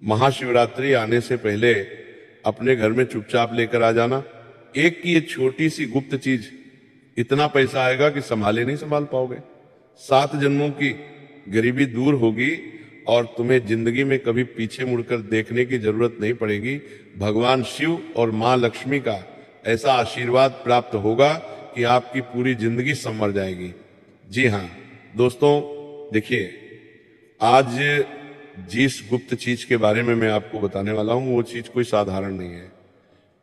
महाशिवरात्रि आने से पहले अपने घर में चुपचाप लेकर आ जाना। एक की ये छोटी सी गुप्त चीज, इतना पैसा आएगा कि संभाले नहीं संभाल पाओगे। 7 जन्मों की गरीबी दूर होगी और तुम्हें जिंदगी में कभी पीछे मुड़कर देखने की जरूरत नहीं पड़ेगी। भगवान शिव और मां लक्ष्मी का ऐसा आशीर्वाद प्राप्त होगा कि आपकी पूरी जिंदगी संवर जाएगी। जी हाँ दोस्तों, देखिए आज जिस गुप्त चीज के बारे में मैं आपको बताने वाला हूं वो चीज कोई साधारण नहीं है।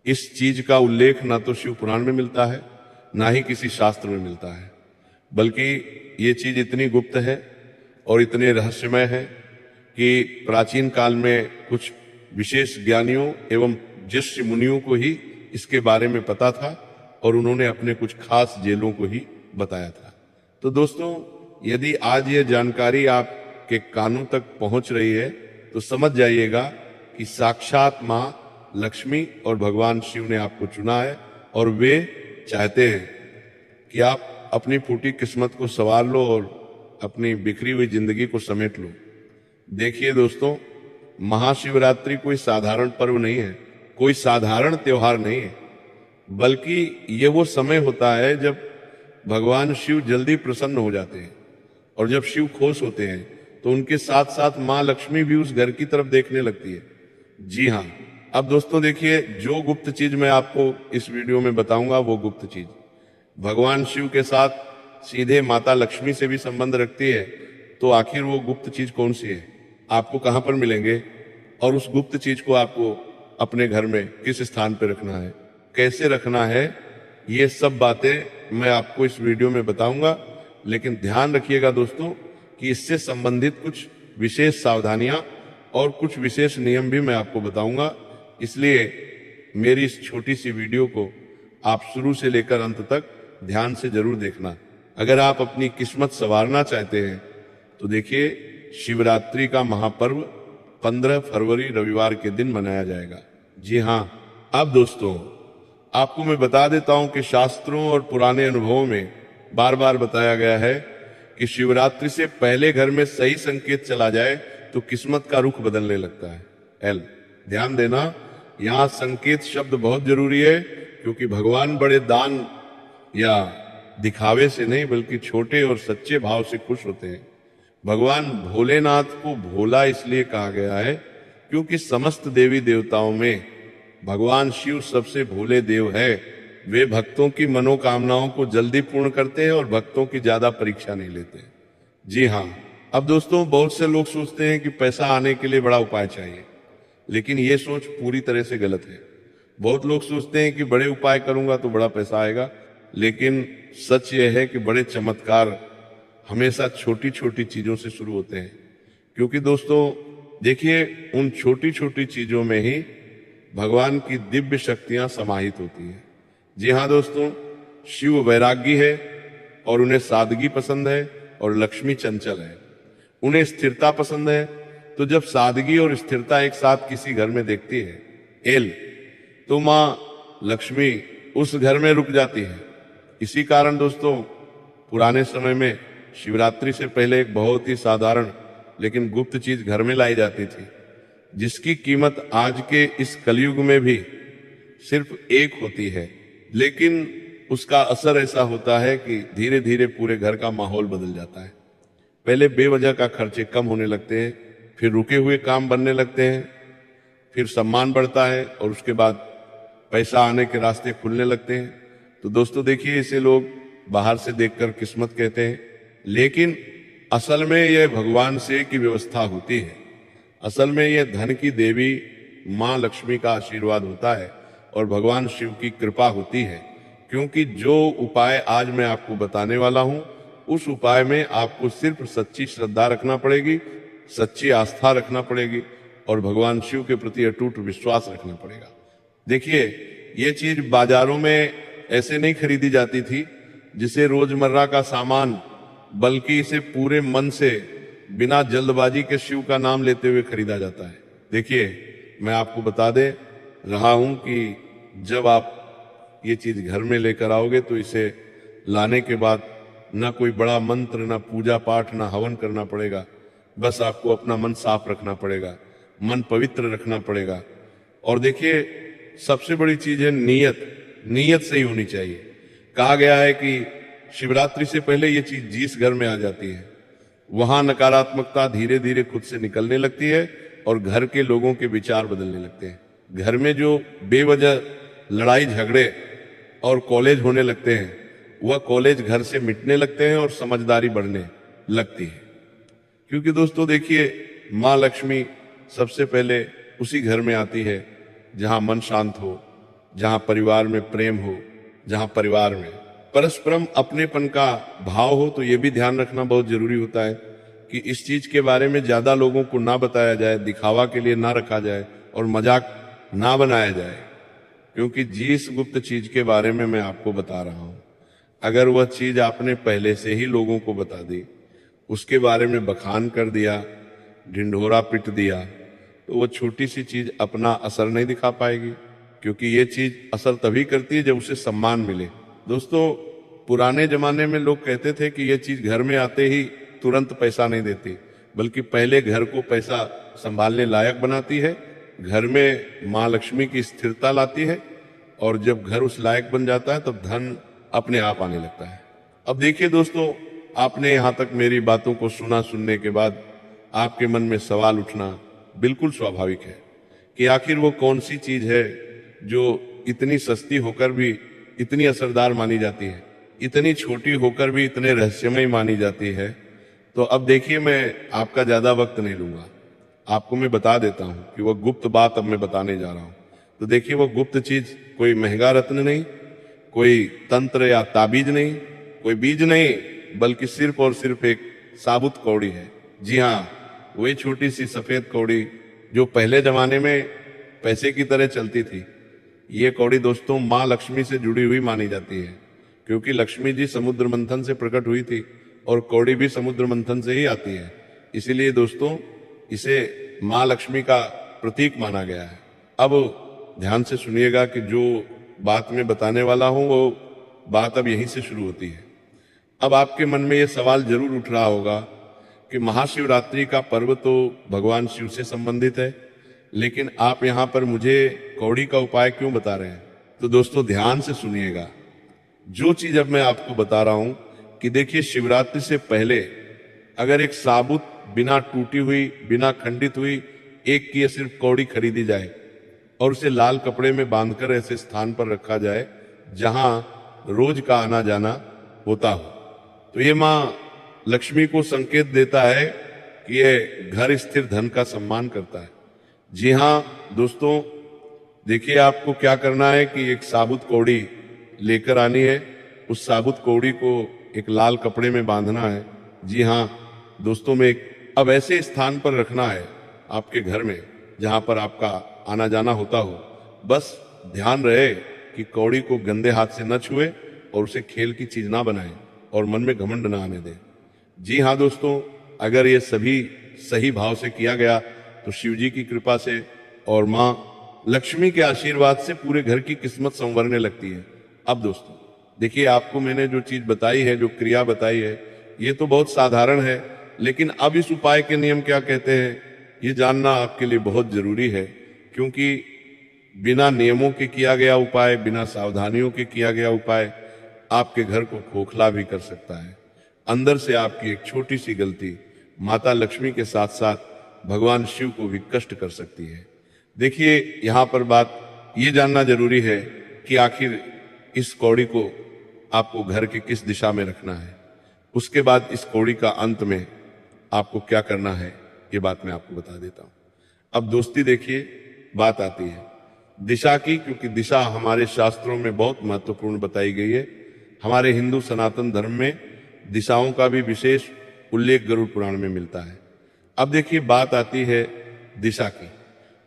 इस चीज का उल्लेख ना तो शिव पुराण में मिलता है ना ही किसी शास्त्र में मिलता है, बल्कि ये चीज इतनी गुप्त है और इतने रहस्यमय है कि प्राचीन काल में कुछ विशेष ज्ञानियों एवं ज्येष्ठ मुनियों को ही इसके बारे में पता था और उन्होंने अपने कुछ खास जेलों को ही बताया था। तो दोस्तों, यदि आज ये जानकारी आपके कानों तक पहुंच रही है तो समझ जाइएगा कि साक्षात मां लक्ष्मी और भगवान शिव ने आपको चुना है और वे चाहते हैं कि आप अपनी फूटी किस्मत को संवार लो और अपनी बिखरी हुई जिंदगी को समेट लो। देखिए दोस्तों, महाशिवरात्रि कोई साधारण पर्व नहीं है, कोई साधारण त्योहार नहीं है, बल्कि ये वो समय होता है जब भगवान शिव जल्दी प्रसन्न हो जाते हैं और जब शिव खुश होते हैं तो उनके साथ साथ मां लक्ष्मी भी उस घर की तरफ देखने लगती है। जी हाँ, अब दोस्तों देखिए, जो गुप्त चीज मैं आपको इस वीडियो में बताऊंगा वो गुप्त चीज भगवान शिव के साथ सीधे माता लक्ष्मी से भी संबंध रखती है। तो आखिर वो गुप्त चीज कौन सी है, आपको कहां पर मिलेंगे और उस गुप्त चीज को आपको अपने घर में किस स्थान पर रखना है, कैसे रखना है, ये सब बातें मैं आपको इस वीडियो में बताऊंगा। लेकिन ध्यान रखिएगा दोस्तों कि इससे संबंधित कुछ विशेष सावधानियां और कुछ विशेष नियम भी मैं आपको बताऊंगा। इसलिए मेरी इस छोटी सी वीडियो को आप शुरू से लेकर अंत तक ध्यान से जरूर देखना। अगर आप अपनी किस्मत संवारना चाहते हैं तो देखिए, शिवरात्रि का महापर्व 15 फरवरी रविवार के दिन मनाया जाएगा। जी हाँ, अब दोस्तों आपको मैं बता देता हूं कि शास्त्रों और पुराने अनुभवों में बार बार बताया गया है कि शिवरात्रि से पहले घर में सही संकेत चला जाए तो किस्मत का रुख बदलने लगता है। ध्यान देना, यहां संकेत शब्द बहुत जरूरी है, क्योंकि भगवान बड़े दान या दिखावे से नहीं बल्कि छोटे और सच्चे भाव से खुश होते हैं। भगवान भोलेनाथ को भोला इसलिए कहा गया है क्योंकि समस्त देवी देवताओं में भगवान शिव सबसे भोले देव है। वे भक्तों की मनोकामनाओं को जल्दी पूर्ण करते हैं और भक्तों की ज्यादा परीक्षा नहीं लेते। जी हाँ, अब दोस्तों बहुत से लोग सोचते हैं कि पैसा आने के लिए बड़ा उपाय चाहिए, लेकिन ये सोच पूरी तरह से गलत है। बहुत लोग सोचते हैं कि बड़े उपाय करूंगा तो बड़ा पैसा आएगा, लेकिन सच यह है कि बड़े चमत्कार हमेशा छोटी छोटी चीजों से शुरू होते हैं। क्योंकि दोस्तों देखिए, उन छोटी छोटी चीजों में ही भगवान की दिव्य शक्तियां समाहित होती हैं। जी हाँ दोस्तों, शिव वैरागी है और उन्हें सादगी पसंद है और लक्ष्मी चंचल है, उन्हें स्थिरता पसंद है। तो जब सादगी और स्थिरता एक साथ किसी घर में देखती है तो मां लक्ष्मी उस घर में रुक जाती है। इसी कारण दोस्तों पुराने समय में शिवरात्रि से पहले एक बहुत ही साधारण लेकिन गुप्त चीज घर में लाई जाती थी, जिसकी कीमत आज के इस कलयुग में भी सिर्फ एक होती है, लेकिन उसका असर ऐसा होता है कि धीरे धीरे पूरे घर का माहौल बदल जाता है। पहले बेवजह का खर्चे कम होने लगते हैं, फिर रुके हुए काम बनने लगते हैं, फिर सम्मान बढ़ता है और उसके बाद पैसा आने के रास्ते खुलने लगते हैं। तो दोस्तों देखिए, इसे लोग बाहर से देखकर किस्मत कहते हैं, लेकिन असल में यह भगवान से की व्यवस्था होती है। असल में यह धन की देवी मां लक्ष्मी का आशीर्वाद होता है और भगवान शिव की कृपा होती है। क्योंकि जो उपाय आज मैं आपको बताने वाला हूं, उस उपाय में आपको सिर्फ सच्ची श्रद्धा रखना पड़ेगी, सच्ची आस्था रखना पड़ेगी और भगवान शिव के प्रति अटूट विश्वास रखना पड़ेगा। देखिए, ये चीज बाजारों में ऐसे नहीं खरीदी जाती थी जिसे रोजमर्रा का सामान, बल्कि इसे पूरे मन से बिना जल्दबाजी के शिव का नाम लेते हुए खरीदा जाता है। देखिए, मैं आपको बता दे रहा हूं कि जब आप ये चीज घर में लेकर आओगे तो इसे लाने के बाद ना कोई बड़ा मंत्र, ना पूजा पाठ, ना हवन करना पड़ेगा। बस आपको अपना मन साफ रखना पड़ेगा मन पवित्र रखना पड़ेगा। और देखिए सबसे बड़ी चीज है नीयत, नीयत सही होनी चाहिए। कहा गया है कि शिवरात्रि से पहले ये चीज जिस घर में आ जाती है वहां नकारात्मकता धीरे धीरे खुद से निकलने लगती है और घर के लोगों के विचार बदलने लगते हैं। घर में जो बेवजह लड़ाई झगड़े और कॉलेज होने लगते हैं वह कॉलेज घर से मिटने लगते हैं और समझदारी बढ़ने लगती है। क्योंकि दोस्तों देखिए माँ लक्ष्मी सबसे पहले उसी घर में आती है जहां मन शांत हो, जहां परिवार में प्रेम हो, जहां परिवार में परस्परम अपनेपन का भाव हो। तो ये भी ध्यान रखना बहुत जरूरी होता है कि इस चीज के बारे में ज्यादा लोगों को ना बताया जाए, दिखावा के लिए ना रखा जाए और मजाक ना बनाया जाए। क्योंकि जिस गुप्त चीज के बारे में मैं आपको बता रहा हूं, अगर वह चीज आपने पहले से ही लोगों को बता दी, उसके बारे में बखान कर दिया, ढिंढोरा पिट दिया, तो वो छोटी सी चीज अपना असर नहीं दिखा पाएगी। क्योंकि ये चीज असर तभी करती है जब उसे सम्मान मिले। दोस्तों पुराने जमाने में लोग कहते थे कि ये चीज घर में आते ही तुरंत पैसा नहीं देती, बल्कि पहले घर को पैसा संभालने लायक बनाती है, घर में माँ लक्ष्मी की स्थिरता लाती है, और जब घर उस लायक बन जाता है तब धन अपने आप आने लगता है। अब देखिए दोस्तों, आपने यहां तक मेरी बातों को सुना, सुनने के बाद आपके मन में सवाल उठना बिल्कुल स्वाभाविक है कि आखिर वो कौन सी चीज है जो इतनी सस्ती होकर भी इतनी असरदार मानी जाती है, इतनी छोटी होकर भी इतने रहस्यमय मानी जाती है। तो अब देखिए मैं आपका ज्यादा वक्त नहीं लूंगा, आपको मैं बता देता हूं कि वह गुप्त बात अब मैं बताने जा रहा हूं। तो देखिए वो गुप्त चीज कोई महंगा रत्न नहीं, कोई तंत्र या ताबीज नहीं, कोई बीज नहीं, बल्कि सिर्फ और सिर्फ एक साबुत कौड़ी है। जी हाँ, वही छोटी सी सफेद कौड़ी जो पहले जमाने में पैसे की तरह चलती थी। ये कौड़ी दोस्तों माँ लक्ष्मी से जुड़ी हुई मानी जाती है, क्योंकि लक्ष्मी जी समुद्र मंथन से प्रकट हुई थी और कौड़ी भी समुद्र मंथन से ही आती है। इसीलिए दोस्तों इसे माँ लक्ष्मी का प्रतीक माना गया है। अब ध्यान से सुनिएगा कि जो बात मैं बताने वाला हूं वो बात अब यहीं से शुरू होती है। अब आपके मन में ये सवाल जरूर उठ रहा होगा कि महाशिवरात्रि का पर्व तो भगवान शिव से संबंधित है, लेकिन आप यहाँ पर मुझे कौड़ी का उपाय क्यों बता रहे हैं? तो दोस्तों ध्यान से सुनिएगा, जो चीज अब मैं आपको बता रहा हूं कि देखिए शिवरात्रि से पहले अगर एक साबुत, बिना टूटी हुई, बिना खंडित हुई एक की सिर्फ कौड़ी खरीदी जाए और उसे लाल कपड़े में बांधकर ऐसे स्थान पर रखा जाए जहां रोज का आना जाना होता हो, तो ये माँ लक्ष्मी को संकेत देता है कि ये घर स्थिर धन का सम्मान करता है। जी हाँ दोस्तों, देखिए आपको क्या करना है कि एक साबुत कौड़ी लेकर आनी है, उस साबुत कौड़ी को एक लाल कपड़े में बांधना है। जी हाँ दोस्तों, में अब ऐसे स्थान पर रखना है आपके घर में जहां पर आपका आना जाना होता हो। बस ध्यान रहे कि कौड़ी को गंदे हाथ से न छुए और उसे खेल की चीज ना बनाए और मन में घमंड ना आने दे। जी हाँ दोस्तों, अगर ये सभी सही भाव से किया गया तो शिव जी की कृपा से और माँ लक्ष्मी के आशीर्वाद से पूरे घर की किस्मत संवरने लगती है। अब दोस्तों देखिए, आपको मैंने जो चीज बताई है, जो क्रिया बताई है, ये तो बहुत साधारण है, लेकिन अब इस उपाय के नियम क्या कहते हैं ये जानना आपके लिए बहुत जरूरी है। क्योंकि बिना नियमों के किया गया उपाय, बिना सावधानियों के किया गया उपाय आपके घर को खोखला भी कर सकता है। अंदर से आपकी एक छोटी सी गलती माता लक्ष्मी के साथ साथ भगवान शिव को भी कष्ट कर सकती है। देखिए यहां पर बात ये जानना जरूरी है कि आखिर इस कौड़ी को आपको घर के किस दिशा में रखना है। उसके बाद इस कौड़ी का अंत में आपको क्या करना है ये बात मैं आपको बता देता हूं। अब दोस्ती देखिए, बात आती है दिशा की, क्योंकि दिशा हमारे शास्त्रों में बहुत महत्वपूर्ण बताई गई है। हमारे हिंदू सनातन धर्म में दिशाओं का भी विशेष उल्लेख गरुड़ पुराण में मिलता है। अब देखिए बात आती है दिशा की,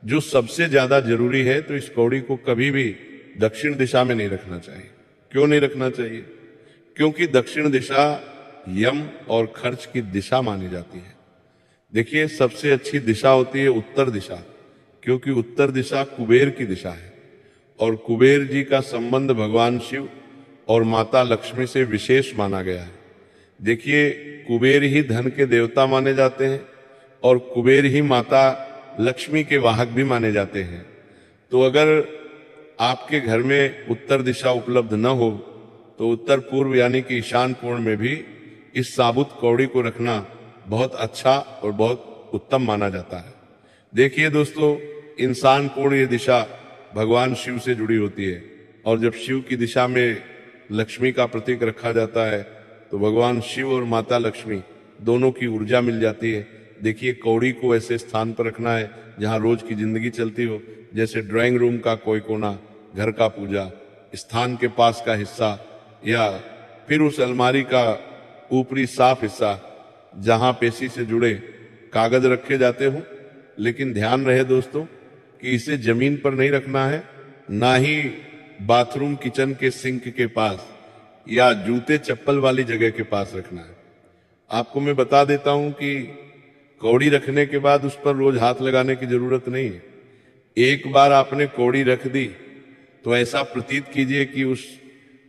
जो सबसे ज्यादा जरूरी है। तो इस कौड़ी को कभी भी दक्षिण दिशा में नहीं रखना चाहिए। क्यों नहीं रखना चाहिए? क्योंकि दक्षिण दिशा यम और खर्च की दिशा मानी जाती है। देखिए सबसे अच्छी दिशा होती है उत्तर दिशा, क्योंकि उत्तर दिशा कुबेर की दिशा है और कुबेर जी का संबंध भगवान शिव और माता लक्ष्मी से विशेष माना गया है। देखिए कुबेर ही धन के देवता माने जाते हैं और कुबेर ही माता लक्ष्मी के वाहक भी माने जाते हैं। तो अगर आपके घर में उत्तर दिशा उपलब्ध न हो तो उत्तर पूर्व यानी कि ईशान कोण में भी इस साबुत कौड़ी को रखना बहुत अच्छा और बहुत उत्तम माना जाता है। देखिए दोस्तों, इंसान कोण ये दिशा भगवान शिव से जुड़ी होती है, और जब शिव की दिशा में लक्ष्मी का प्रतीक रखा जाता है तो भगवान शिव और माता लक्ष्मी दोनों की ऊर्जा मिल जाती है। देखिए, कौड़ी को ऐसे स्थान पर रखना है जहां रोज की जिंदगी चलती हो, जैसे ड्राइंग रूम का कोई कोना, घर का पूजा स्थान के पास का हिस्सा, या फिर उस अलमारी का ऊपरी साफ हिस्सा जहां पेशी से जुड़े कागज रखे जाते हो। लेकिन ध्यान रहे दोस्तों कि इसे जमीन पर नहीं रखना है, ना ही बाथरूम किचन के सिंक के पास या जूते चप्पल वाली जगह के पास रखना है। आपको मैं बता देता हूं कि कौड़ी रखने के बाद उस पर रोज हाथ लगाने की जरूरत नहीं है। एक बार आपने कौड़ी रख दी तो ऐसा प्रतीत कीजिए कि उस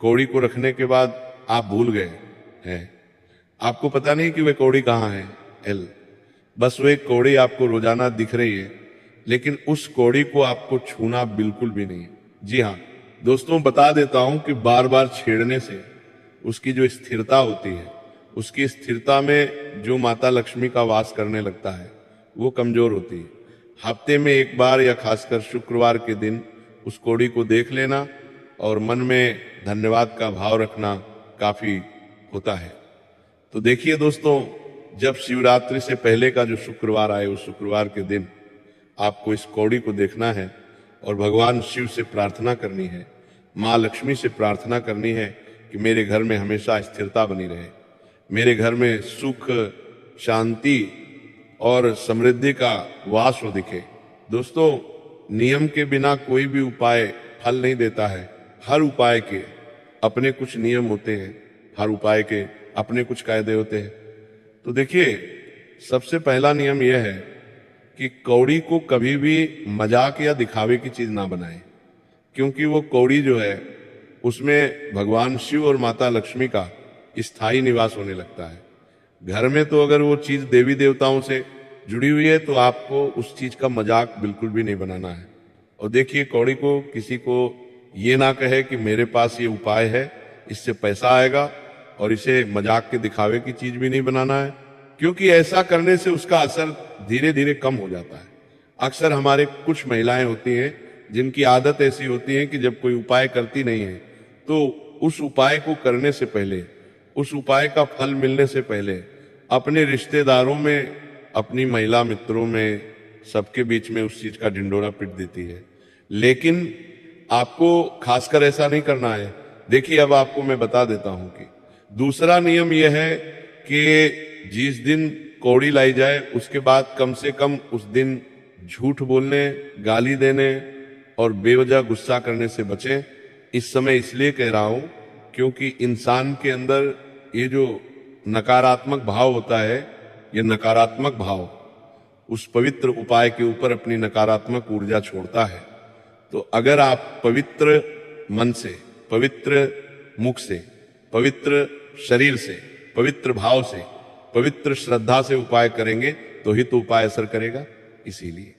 कौड़ी को रखने के बाद आप भूल गए हैं। आपको पता नहीं कि वह कौड़ी कहाँ है। बस वो एक कौड़ी आपको रोजाना दिख रही है, लेकिन उस कौड़ी को आपको छूना बिल्कुल भी नहीं है। जी हाँ दोस्तों, बता देता हूं कि बार बार छेड़ने से उसकी जो स्थिरता होती है, उसकी स्थिरता में जो माता लक्ष्मी का वास करने लगता है वो कमजोर होती है। हफ्ते में एक बार या खासकर शुक्रवार के दिन उस कौड़ी को देख लेना और मन में धन्यवाद का भाव रखना काफी होता है। तो देखिए दोस्तों, जब शिवरात्रि से पहले का जो शुक्रवार आए उस शुक्रवार के दिन आपको इस कौड़ी को देखना है और भगवान शिव से प्रार्थना करनी है, माँ लक्ष्मी से प्रार्थना करनी है कि मेरे घर में हमेशा स्थिरता बनी रहे, मेरे घर में सुख, शांति और समृद्धि का वास हो दिखे। दोस्तों, नियम के बिना कोई भी उपाय फल नहीं देता है। हर उपाय के अपने कुछ नियम होते हैं, हर उपाय के अपने कुछ कायदे होते हैं। तो देखिए, सबसे पहला नियम यह है कि कौड़ी को कभी भी मजाक या दिखावे की चीज ना बनाएं, क्योंकि वो कौड़ी जो है उसमें भगवान शिव और माता लक्ष्मी का स्थायी निवास होने लगता है। घर में तो अगर वो चीज देवी देवताओं से जुड़ी हुई है तो आपको उस चीज का मजाक बिल्कुल भी नहीं बनाना है। और देखिए, कौड़ी को किसी को ये ना कहे कि मेरे पास ये उपाय है, इससे पैसा आएगा, और इसे मजाक के दिखावे की चीज भी नहीं बनाना है, क्योंकि ऐसा करने से उसका असर धीरे धीरे कम हो जाता है। अक्सर हमारे कुछ महिलाएं होती हैं जिनकी आदत ऐसी होती है कि जब कोई उपाय करती नहीं है तो उस उपाय को करने से पहले, उस उपाय का फल मिलने से पहले अपने रिश्तेदारों में, अपनी महिला मित्रों में, सबके बीच में उस चीज का ढिंडोरा पीट देती है। लेकिन आपको खासकर ऐसा नहीं करना है। देखिए, अब आपको मैं बता देता हूं कि दूसरा नियम यह है कि जिस दिन कौड़ी लाई जाए उसके बाद कम से कम उस दिन झूठ बोलने, गाली देने और बेवजह गुस्सा करने से बचें। इस समय इसलिए कह रहा हूं क्योंकि इंसान के अंदर ये जो नकारात्मक भाव होता है, ये नकारात्मक भाव उस पवित्र उपाय के ऊपर अपनी नकारात्मक ऊर्जा छोड़ता है। तो अगर आप पवित्र मन से, पवित्र मुख से, पवित्र शरीर से, पवित्र भाव से, पवित्र श्रद्धा से उपाय करेंगे तो ही तो उपाय असर करेगा। इसीलिए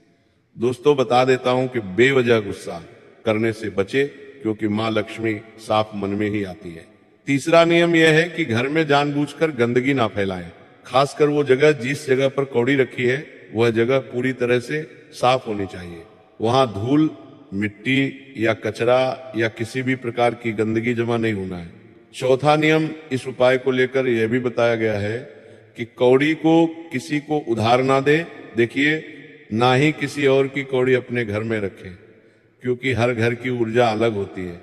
दोस्तों बता देता हूं कि बेवजह गुस्सा करने से बचे, क्योंकि मां लक्ष्मी साफ मन में ही आती है। तीसरा नियम यह है कि घर में जानबूझकर गंदगी ना फैलाएं। खासकर वो जगह, जिस जगह पर कौड़ी रखी है वह जगह पूरी तरह से साफ होनी चाहिए। वहां धूल, मिट्टी या कचरा या किसी भी प्रकार की गंदगी जमा नहीं होना है। चौथा नियम इस उपाय को लेकर यह भी बताया गया है कि कौड़ी को किसी को उधार ना दे। देखिए, ना ही किसी और की कौड़ी अपने घर में रखें, क्योंकि हर घर की ऊर्जा अलग होती है।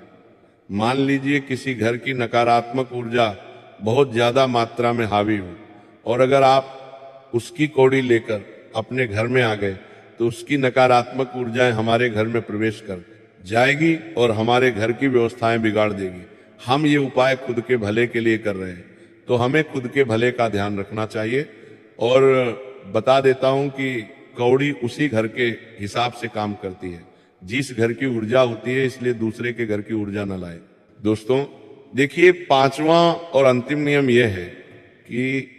मान लीजिए किसी घर की नकारात्मक ऊर्जा बहुत ज्यादा मात्रा में हावी हो, और अगर आप उसकी कौड़ी लेकर अपने घर में आ गए तो उसकी नकारात्मक ऊर्जाएं हमारे घर में प्रवेश कर जाएगी और हमारे घर की व्यवस्थाएं बिगाड़ देगी। हम ये उपाय खुद के भले के लिए कर रहे हैं, तो हमें खुद के भले का ध्यान रखना चाहिए। और बता देता हूं कि कौड़ी उसी घर के हिसाब से काम करती है जिस घर की ऊर्जा होती है, इसलिए दूसरे के घर की ऊर्जा न लाए। दोस्तों देखिए, पांचवा और अंतिम नियम यह है कि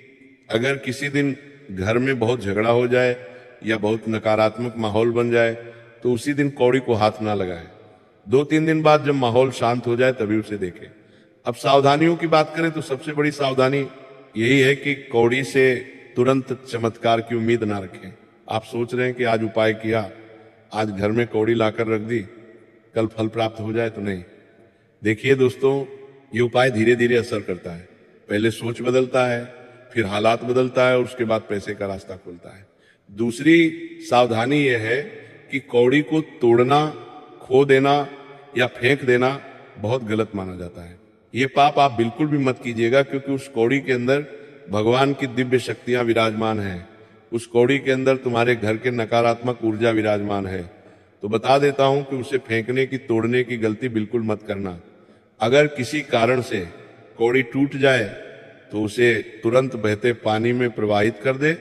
अगर किसी दिन घर में बहुत झगड़ा हो जाए या बहुत नकारात्मक माहौल बन जाए तो उसी दिन कौड़ी को हाथ ना लगाए। 2-3 दिन बाद जब माहौल शांत हो जाए तभी उसे देखें। अब सावधानियों की बात करें तो सबसे बड़ी सावधानी यही है कि कौड़ी से तुरंत चमत्कार की उम्मीद ना रखें। आप सोच रहे हैं कि आज उपाय किया, आज घर में कौड़ी लाकर रख दी, कल फल प्राप्त हो जाए, तो नहीं। देखिए दोस्तों, ये उपाय धीरे धीरे असर करता है। पहले सोच बदलता है, फिर हालात बदलता है और उसके बाद पैसे का रास्ता खुलता है। दूसरी सावधानी यह है कि कौड़ी को तोड़ना, खो देना या फेंक देना बहुत गलत माना जाता है। ये पाप आप बिल्कुल भी मत कीजिएगा, क्योंकि उस कौड़ी के अंदर भगवान की दिव्य शक्तियां विराजमान हैं। उस कौड़ी के अंदर तुम्हारे घर के नकारात्मक ऊर्जा विराजमान है। तो बता देता हूं कि उसे फेंकने की, तोड़ने की गलती बिल्कुल मत करना। अगर किसी कारण से कौड़ी टूट जाए तो उसे तुरंत बहते पानी में प्रवाहित कर दे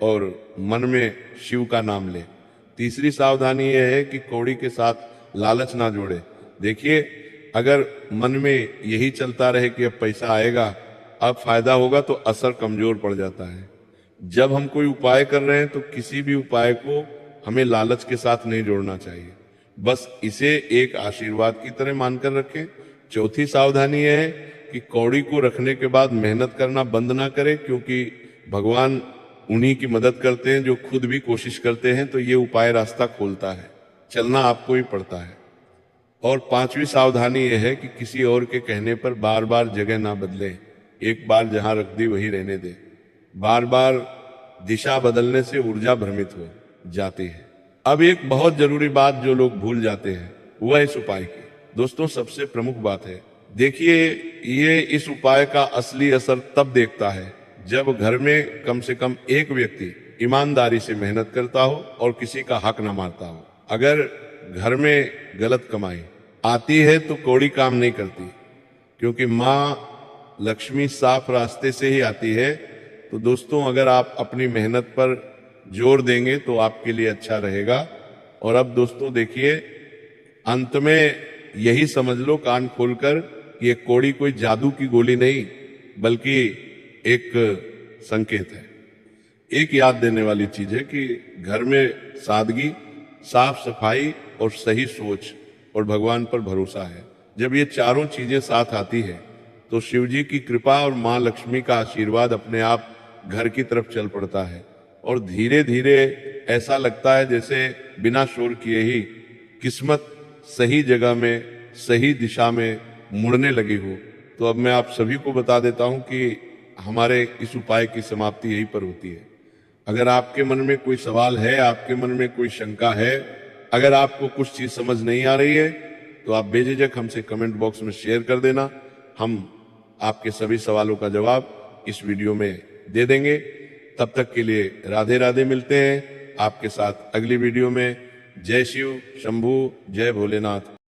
और मन में शिव का नाम ले। तीसरी सावधानी यह है कि कौड़ी के साथ लालच ना जोड़े। देखिए, अगर मन में यही चलता रहे कि अब पैसा आएगा, अब फायदा होगा, तो असर कमजोर पड़ जाता है। जब हम कोई उपाय कर रहे हैं तो किसी भी उपाय को हमें लालच के साथ नहीं जोड़ना चाहिए, बस इसे एक आशीर्वाद की तरह मानकर रखें। चौथी सावधानी यह है कि कौड़ी को रखने के बाद मेहनत करना बंद ना करें, क्योंकि भगवान उन्हीं की मदद करते हैं जो खुद भी कोशिश करते हैं। तो ये उपाय रास्ता खोलता है, चलना आपको ही पड़ता है। और पांचवी सावधानी यह है कि किसी और के कहने पर बार बार जगह ना बदले। एक बार जहां रख दी वहीं रहने दे। बार बार दिशा बदलने से ऊर्जा भ्रमित हो जाती है। अब एक बहुत जरूरी बात जो लोग भूल जाते हैं, वह इस उपाय की दोस्तों सबसे प्रमुख बात है। देखिए, ये इस उपाय का असली असर तब देखता है जब घर में कम से कम एक व्यक्ति ईमानदारी से मेहनत करता हो और किसी का हक ना मारता हो। अगर घर में गलत कमाई आती है तो कौड़ी काम नहीं करती, क्योंकि माँ लक्ष्मी साफ रास्ते से ही आती है। तो दोस्तों, अगर आप अपनी मेहनत पर जोर देंगे तो आपके लिए अच्छा रहेगा। और अब दोस्तों देखिए, अंत में यही समझ लो कान खोलकर, ये कौड़ी कोई जादू की गोली नहीं, बल्कि एक संकेत है, एक याद देने वाली चीज है कि घर में सादगी, साफ सफाई और सही सोच और भगवान पर भरोसा है। जब ये चारों चीजें साथ आती है तो शिव जी की कृपा और माँ लक्ष्मी का आशीर्वाद अपने आप घर की तरफ चल पड़ता है। और धीरे धीरे ऐसा लगता है जैसे बिना शोर किए ही किस्मत सही जगह में, सही दिशा में मुड़ने लगी हो। तो अब मैं आप सभी को बता देता हूं कि हमारे इस उपाय की समाप्ति यहीं पर होती है। अगर आपके मन में कोई सवाल है, आपके मन में कोई शंका है, अगर आपको कुछ चीज समझ नहीं आ रही है, तो आप बेझिझक हमसे कमेंट बॉक्स में शेयर कर देना। हम आपके सभी सवालों का जवाब इस वीडियो में दे देंगे। तब तक के लिए राधे राधे, मिलते हैं आपके साथ अगली वीडियो में। जय शिव शंभू, जय भोलेनाथ।